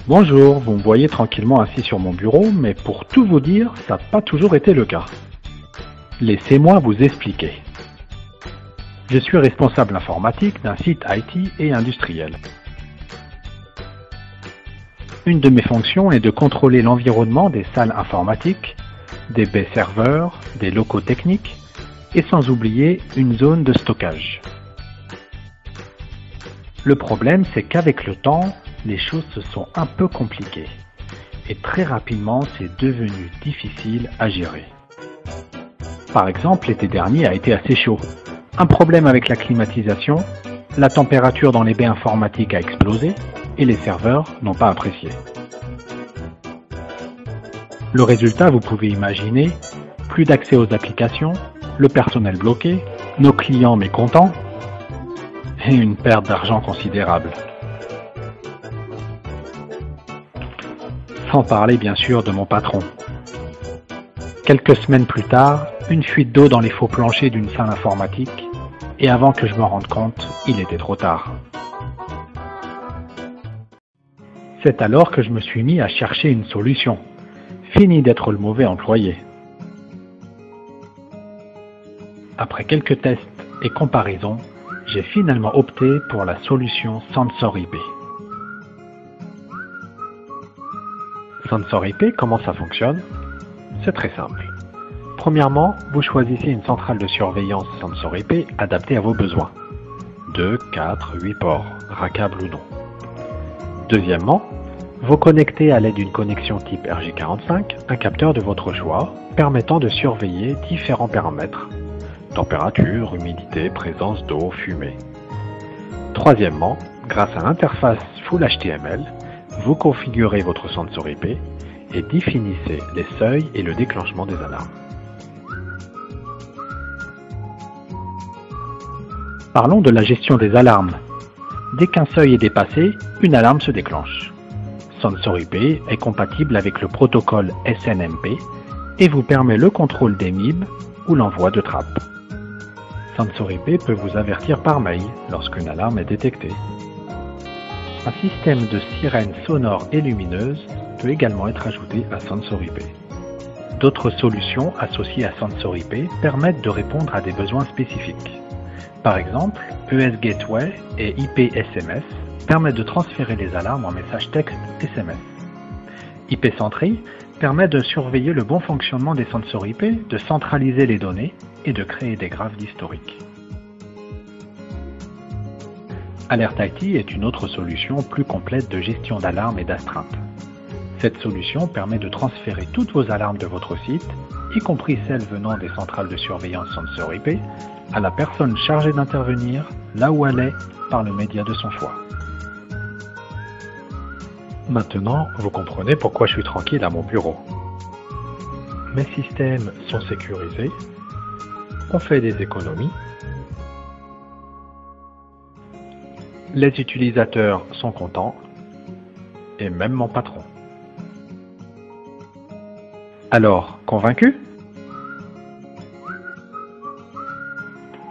Bonjour, vous me voyez tranquillement assis sur mon bureau, mais pour tout vous dire, ça n'a pas toujours été le cas. Laissez-moi vous expliquer. Je suis responsable informatique d'un site IT et industriel. Une de mes fonctions est de contrôler l'environnement des salles informatiques, des baies serveurs, des locaux techniques et sans oublier une zone de stockage. Le problème, c'est qu'avec le temps, les choses se sont un peu compliquées et très rapidement, c'est devenu difficile à gérer. Par exemple, l'été dernier a été assez chaud. Un problème avec la climatisation, la température dans les baies informatiques a explosé et les serveurs n'ont pas apprécié. Le résultat, vous pouvez imaginer, plus d'accès aux applications, le personnel bloqué, nos clients mécontents et une perte d'argent considérable. Sans parler bien sûr de mon patron. Quelques semaines plus tard, une fuite d'eau dans les faux planchers d'une salle informatique et avant que je m'en rende compte, il était trop tard. C'est alors que je me suis mis à chercher une solution. Fini d'être le mauvais employé. Après quelques tests et comparaisons, j'ai finalement opté pour la solution SensorIP. SensorIP, comment ça fonctionne? C'est très simple. Premièrement, vous choisissez une centrale de surveillance SensorIP adaptée à vos besoins. 2, 4, 8 ports, rackables ou non. Deuxièmement, vous connectez à l'aide d'une connexion type RJ45 un capteur de votre choix permettant de surveiller différents paramètres. Température, humidité, présence d'eau, fumée. Troisièmement, grâce à l'interface Full HTML, vous configurez votre SensorIP et définissez les seuils et le déclenchement des alarmes. Parlons de la gestion des alarmes. Dès qu'un seuil est dépassé, une alarme se déclenche. SensorIP est compatible avec le protocole SNMP et vous permet le contrôle des MIB ou l'envoi de trappes. SensorIP peut vous avertir par mail lorsqu'une alarme est détectée. Un système de sirène sonore et lumineuse peut également être ajouté à SensorIP. D'autres solutions associées à SensorIP permettent de répondre à des besoins spécifiques. Par exemple, ES Gateway et IP SMS permettent de transférer les alarmes en messages texte SMS. IP Sentry permet de surveiller le bon fonctionnement des SensorIP, de centraliser les données et de créer des graphes d'historique. Alert IT est une autre solution plus complète de gestion d'alarmes et d'astreinte. Cette solution permet de transférer toutes vos alarmes de votre site, y compris celles venant des centrales de surveillance SensorIP, à la personne chargée d'intervenir là où elle est par le média de son choix. Maintenant, vous comprenez pourquoi je suis tranquille à mon bureau. Mes systèmes sont sécurisés, on fait des économies, les utilisateurs sont contents, et même mon patron. Alors, convaincu?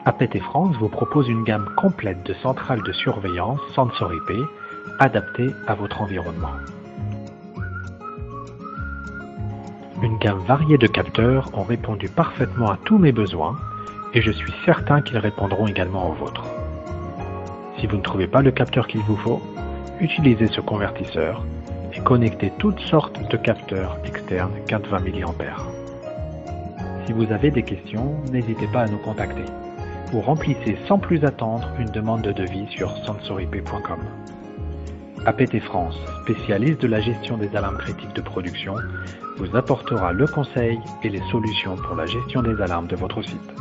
APT France vous propose une gamme complète de centrales de surveillance SensorIP adaptées à votre environnement. Une gamme variée de capteurs ont répondu parfaitement à tous mes besoins et je suis certain qu'ils répondront également aux vôtres. Si vous ne trouvez pas le capteur qu'il vous faut, utilisez ce convertisseur et connectez toutes sortes de capteurs externes 420 mA. Si vous avez des questions, n'hésitez pas à nous contacter ou remplissez sans plus attendre une demande de devis sur sensorip.com. APT France, spécialiste de la gestion des alarmes critiques de production, vous apportera le conseil et les solutions pour la gestion des alarmes de votre site.